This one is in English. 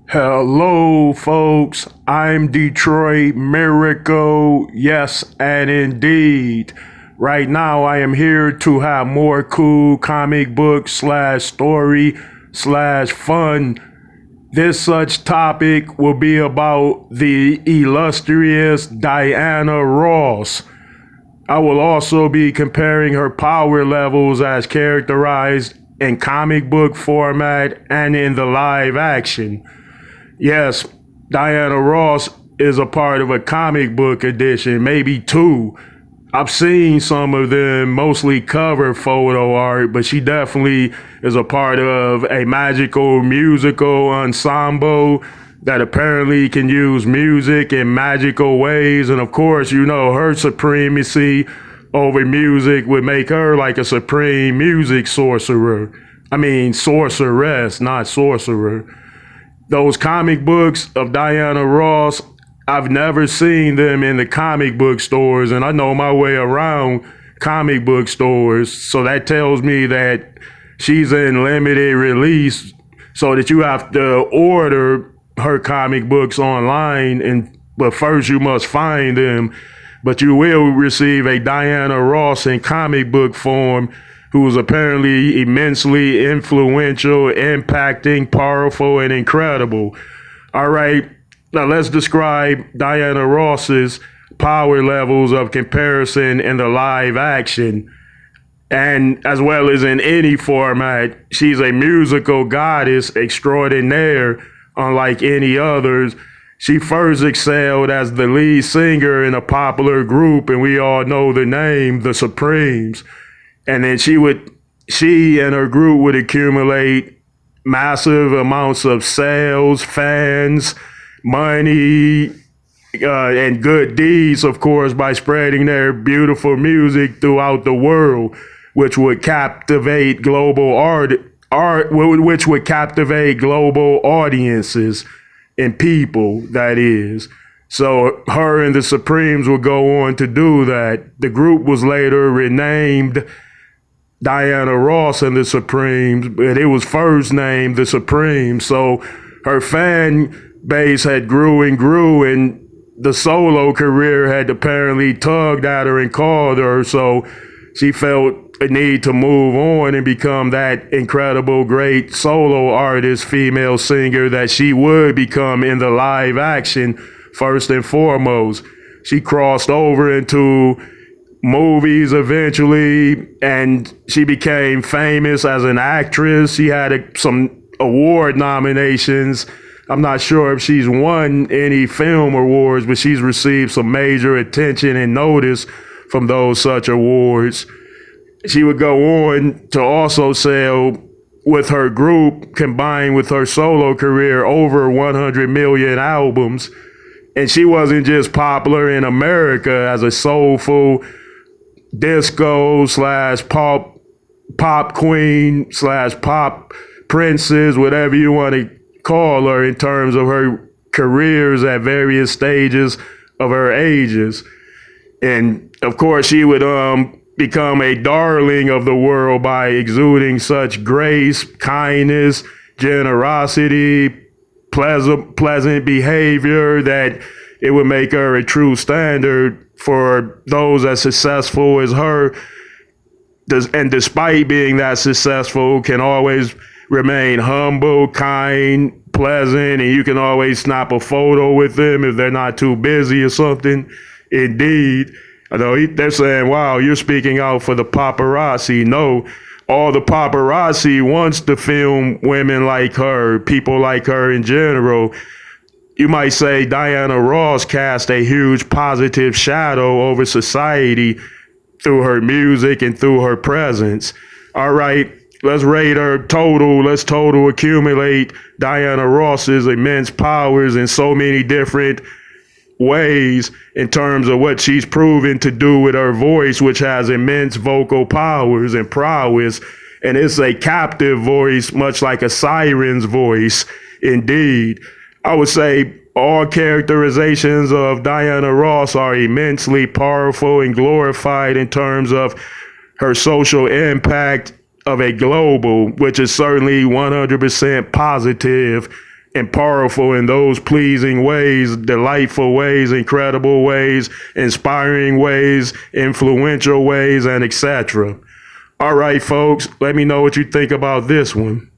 Hello, folks. I'm Detroit Miracle. Yes, and indeed. Right now, I am here to have more cool comic book slash story slash fun. This such topic will be about the illustrious Diana Ross. I will also be comparing her power levels as characterized in comic book format and in the live action. Yes, Diana Ross is a part of a comic book edition, maybe two. I've seen some of them, mostly cover photo art, but she definitely is a part of a magical musical ensemble that apparently can use music in magical ways. And of course, you know, her supremacy over music would make her like a supreme music sorcerer. I mean, sorceress, not sorcerer. Those comic books of Diana Ross, I've never seen them in the comic book stores, and I know my way around comic book stores. So that tells me that she's in limited release, so that you have to order her comic books online, and but first you must find them. But you will receive a Diana Ross in comic book form who was apparently immensely influential, impacting, powerful, and incredible. All right, now let's describe Diana Ross's power levels of comparison in the live action. And as well as in any format, she's a musical goddess extraordinaire, unlike any others. She first excelled as the lead singer in a popular group, and we all know the name, the Supremes. And then she and her group would accumulate massive amounts of sales, fans, money, and good deeds, of course, by spreading their beautiful music throughout the world, which would captivate which would captivate global audiences and people, that is. So her and the Supremes would go on to do that. The group was later renamed Diana Ross and the Supremes, but it was first named the Supremes. So her fan base had grew and grew, and the solo career had apparently tugged at her and called her. So she felt a need to move on and become that incredible, great solo artist, female singer that she would become in the live action first and foremost. She crossed over into movies eventually, and she became famous as an actress. She had some award nominations. I'm not sure if she's won any film awards, but she's received some major attention and notice from those such awards. She would go on to also sell, with her group combined with her solo career, over 100 million albums. And she wasn't just popular in America as a soulful disco slash pop queen slash pop princess, whatever you want to call her, in terms of her careers at various stages of her ages. And of course, she would become a darling of the world by exuding such grace, kindness, generosity, pleasant behavior that it would make her a true standard for those as successful as her. And despite being that successful, can always remain humble, kind, pleasant, and you can always snap a photo with them if they're not too busy or something. Indeed. I know they're saying, wow, you're speaking out for the paparazzi. No, all the paparazzi wants to film women like her, people like her in general. You might say Diana Ross cast a huge positive shadow over society through her music and through her presence. All right, let's rate her total. Let's total accumulate Diana Ross's immense powers in so many different ways in terms of what she's proven to do with her voice, which has immense vocal powers and prowess. And it's a captive voice, much like a siren's voice. Indeed, I would say all characterizations of Diana Ross are immensely powerful and glorified in terms of her social impact of a global, which is certainly 100% positive and powerful in those pleasing ways, delightful ways, incredible ways, inspiring ways, influential ways, and etc. All right, folks, let me know what you think about this one.